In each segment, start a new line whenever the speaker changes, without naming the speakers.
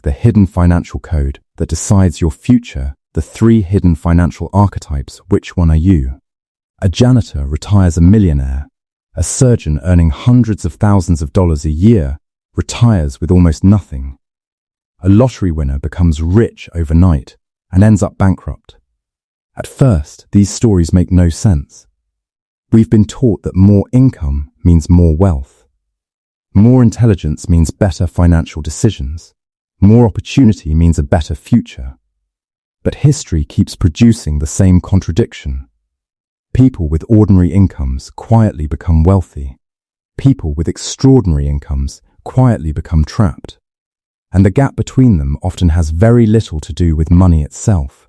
the hidden financial code that decides your future, the 3 hidden financial archetypes. Which one are you? A janitor retires a millionaire. A surgeon earning hundreds of thousands of dollars a year retires with almost nothing. A lottery winner becomes rich overnight and ends up bankrupt. At first, these stories make no sense. We've been taught that more income means more wealth. More intelligence means better financial decisions. More opportunity means a better future. But history keeps producing the same contradiction. People with ordinary incomes quietly become wealthy. People with extraordinary incomes quietly become trapped. And the gap between them often has very little to do with money itself.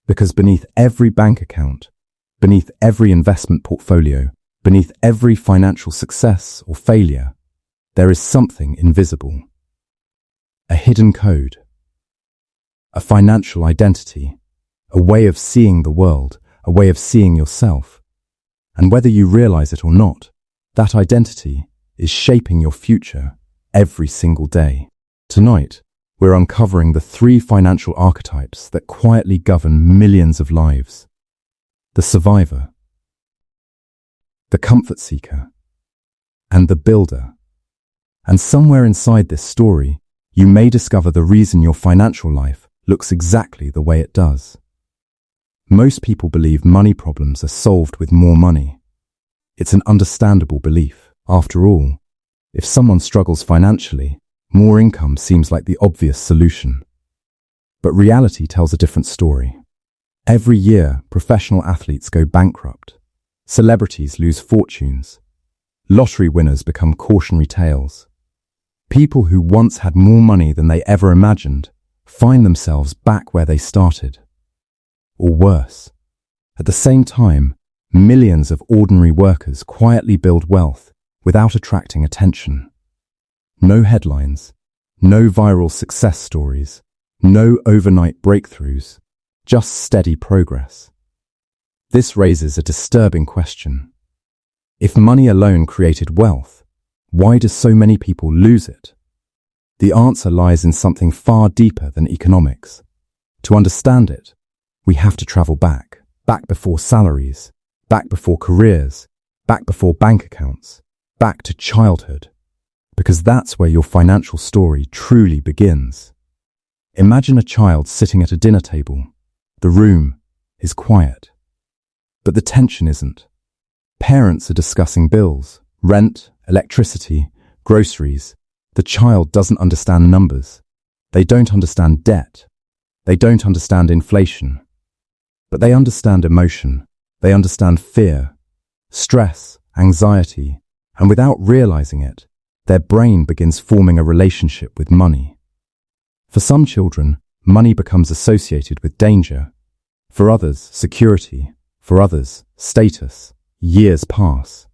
Because beneath every bank account, beneath every investment portfolio, beneath every financial success or failure, there is something invisible. A hidden code. A financial identity. A way of seeing the world, a way of seeing yourself. And whether you realize it or not, that identity is shaping your future every single day. Tonight, we're uncovering the 3 financial archetypes that quietly govern millions of lives. The survivor, the comfort seeker, and the builder. And somewhere inside this story, you may discover the reason your financial life looks exactly the way it does. Most people believe money problems are solved with more money. It's an understandable belief. After all, if someone struggles financially, more income seems like the obvious solution. But reality tells a different story. Every year, professional athletes go bankrupt. Celebrities lose fortunes. Lottery winners become cautionary tales. People who once had more money than they ever imagined find themselves back where they started. Or worse. At the same time, millions of ordinary workers quietly build wealth without attracting attention. No headlines, no viral success stories, no overnight breakthroughs, just steady progress. This raises a disturbing question. If money alone created wealth, why do so many people lose it? The answer lies in something far deeper than economics. To understand it, we have to travel back before salaries, back before careers, back before bank accounts, back to childhood. Because that's where your financial story truly begins. Imagine a child sitting at a dinner table. The room is quiet. But the tension isn't. Parents are discussing bills, rent, electricity, groceries. The child doesn't understand numbers. They don't understand debt. They don't understand inflation. But they understand emotion. They understand fear, stress, anxiety, and without realizing it, their brain begins forming a relationship with money. For some children, money becomes associated with danger. For others, security. For others, status. Years pass.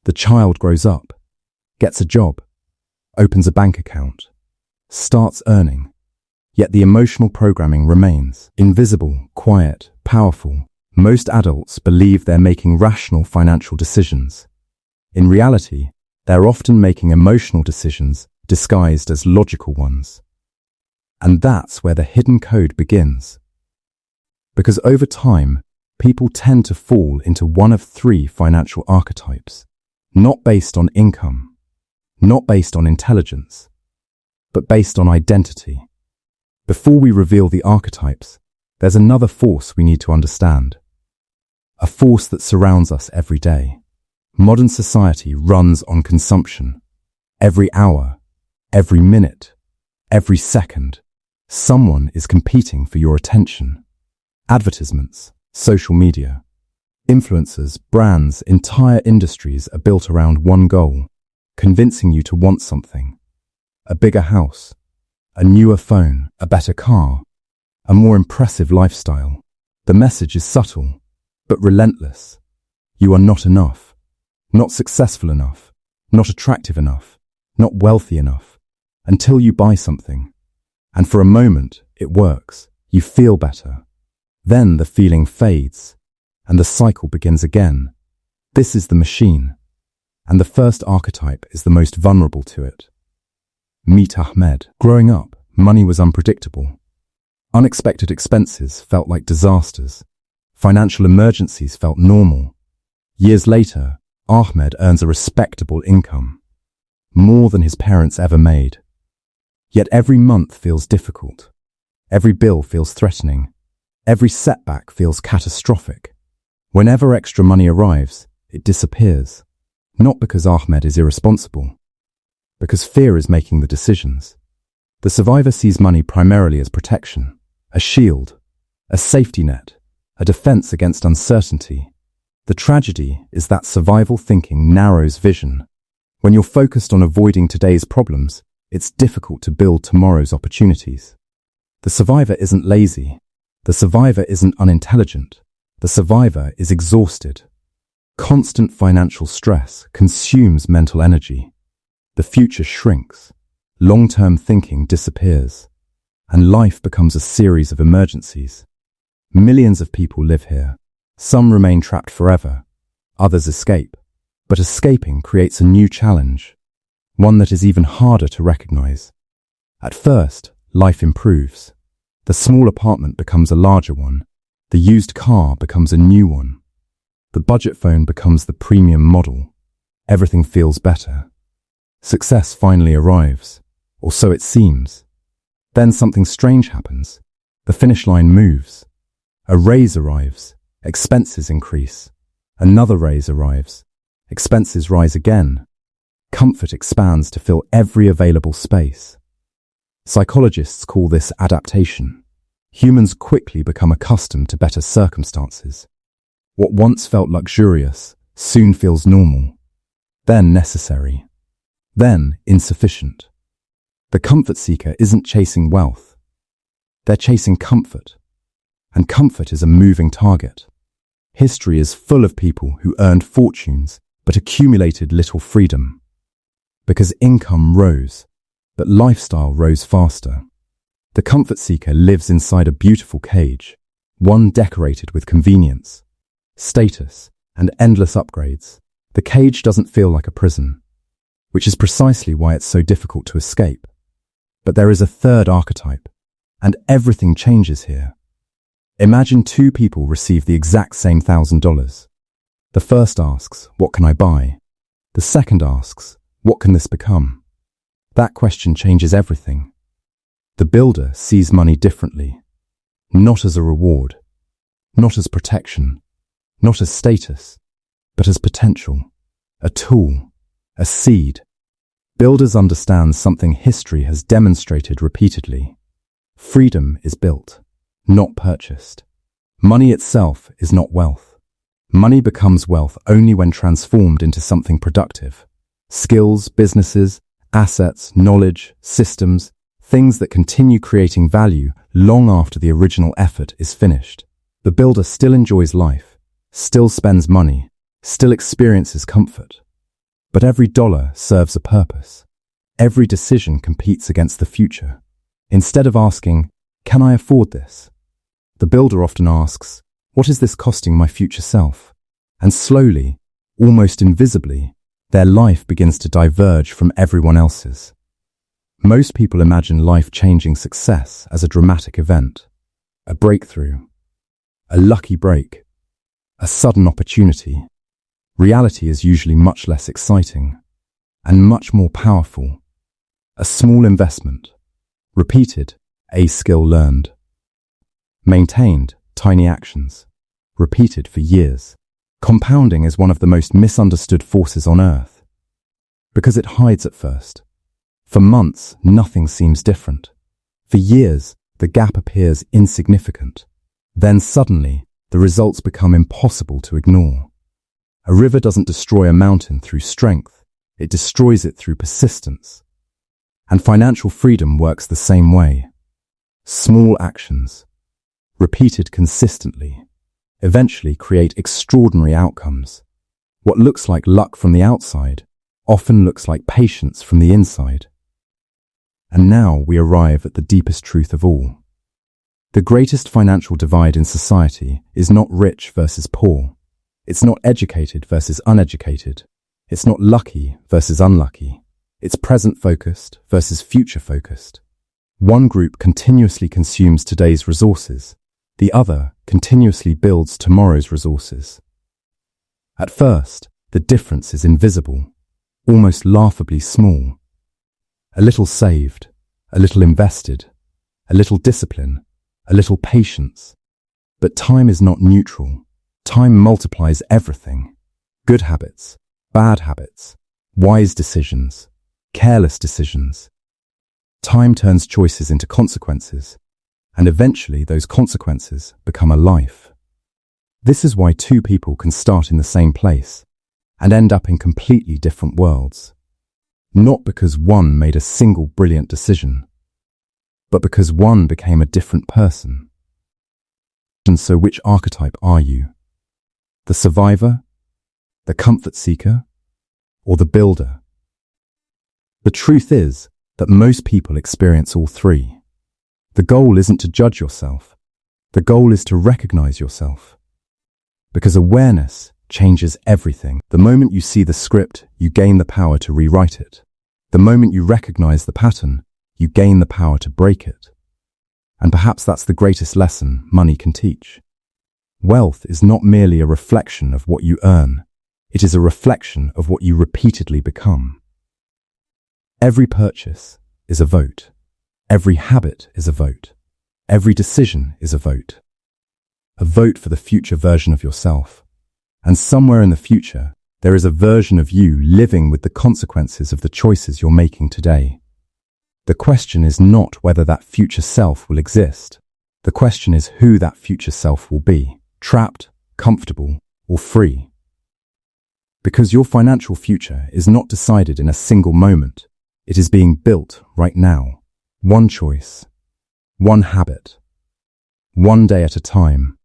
The child grows up, gets a job, opens a bank account, starts earning. Yet the emotional programming remains invisible, quiet, powerful. Most adults believe they're making rational financial decisions. In reality, they're often making emotional decisions disguised as logical ones. And that's where the hidden code begins. Because over time, people tend to fall into one of 3 financial archetypes, not based on income, not based on intelligence, but based on identity. Before we reveal the archetypes, there's another force we need to understand. A force that surrounds us every day. Modern society runs on consumption. Every hour, every minute, every second, someone is competing for your attention. Advertisements, social media, influencers, brands, entire industries are built around one goal, convincing you to want something. A bigger house, a newer phone, a better car, a more impressive lifestyle. The message is subtle, but relentless. You are not enough. Not successful enough, not attractive enough, not wealthy enough, until you buy something. And for a moment, it works. You feel better. Then the feeling fades, and the cycle begins again. This is the machine, and the first archetype is the most vulnerable to it. Meet Ahmed. Growing up, money was unpredictable. Unexpected expenses felt like disasters. Financial emergencies felt normal. Years later, Ahmed earns a respectable income, more than his parents ever made. Yet every month feels difficult. Every bill feels threatening. Every setback feels catastrophic. Whenever extra money arrives, it disappears. Not because Ahmed is irresponsible, because fear is making the decisions. The survivor sees money primarily as protection, a shield, a safety net, a defense against uncertainty. The tragedy is that survival thinking narrows vision. When you're focused on avoiding today's problems, it's difficult to build tomorrow's opportunities. The survivor isn't lazy. The survivor isn't unintelligent. The survivor is exhausted. Constant financial stress consumes mental energy. The future shrinks, long-term thinking disappears, and life becomes a series of emergencies. Millions of people live here. Some remain trapped forever, others escape. But escaping creates a new challenge, one that is even harder to recognize. At first, life improves. The small apartment becomes a larger one. The used car becomes a new one. The budget phone becomes the premium model. Everything feels better. Success finally arrives, or so it seems. Then something strange happens. The finish line moves. A raise arrives. Expenses increase. Another raise arrives. Expenses rise again. Comfort expands to fill every available space. Psychologists call this adaptation. Humans quickly become accustomed to better circumstances. What once felt luxurious soon feels normal, then necessary, then insufficient. The comfort seeker isn't chasing wealth. They're chasing comfort, and comfort is a moving target. History is full of people who earned fortunes but accumulated little freedom. Because income rose, but lifestyle rose faster. The comfort seeker lives inside a beautiful cage, one decorated with convenience, status, and endless upgrades. The cage doesn't feel like a prison, which is precisely why it's so difficult to escape. But there is a third archetype, and everything changes here. Imagine two people receive the exact same $1,000. The first asks, "What can I buy?" The second asks, "What can this become?" That question changes everything. The builder sees money differently, not as a reward, not as protection, not as status, but as potential, a tool, a seed. Builders understand something history has demonstrated repeatedly. Freedom is built, not purchased. Money itself is not wealth. Money becomes wealth only when transformed into something productive. Skills, businesses, assets, knowledge, systems, things that continue creating value long after the original effort is finished. The builder still enjoys life, still spends money, still experiences comfort. But every dollar serves a purpose. Every decision competes against the future. Instead of asking, "Can I afford this?" the builder often asks, "What is this costing my future self?" And slowly, almost invisibly, their life begins to diverge from everyone else's. Most people imagine life-changing success as a dramatic event, a breakthrough, a lucky break, a sudden opportunity. Reality is usually much less exciting and much more powerful. A small investment, repeated, a skill learned. Maintained, tiny actions, repeated for years. Compounding is one of the most misunderstood forces on earth, because it hides at first. For months, nothing seems different. For years, the gap appears insignificant. Then suddenly, the results become impossible to ignore. A river doesn't destroy a mountain through strength, it destroys it through persistence. And financial freedom works the same way. Small actions, repeated consistently, eventually create extraordinary outcomes. What looks like luck from the outside often looks like patience from the inside. And now we arrive at the deepest truth of all. The greatest financial divide in society is not rich versus poor. It's not educated versus uneducated. It's not lucky versus unlucky. It's present-focused versus future-focused. One group continuously consumes today's resources. The other continuously builds tomorrow's resources. At first, the difference is invisible, almost laughably small. A little saved, a little invested, a little discipline, a little patience. But time is not neutral. Time multiplies everything. Good habits, bad habits, wise decisions, careless decisions. Time turns choices into consequences, and eventually those consequences become a life. This is why two people can start in the same place and end up in completely different worlds. Not because one made a single brilliant decision, but because one became a different person. And so which archetype are you? The survivor, the comfort seeker, or the builder? The truth is that most people experience all three. The goal isn't to judge yourself. The goal is to recognize yourself. Because awareness changes everything. The moment you see the script, you gain the power to rewrite it. The moment you recognize the pattern, you gain the power to break it. And perhaps that's the greatest lesson money can teach. Wealth is not merely a reflection of what you earn. It is a reflection of what you repeatedly become. Every purchase is a vote. Every habit is a vote. Every decision is a vote. A vote for the future version of yourself. And somewhere in the future, there is a version of you living with the consequences of the choices you're making today. The question is not whether that future self will exist. The question is who that future self will be, trapped, comfortable, or free. Because your financial future is not decided in a single moment. It is being built right now. One choice, one habit, one day at a time.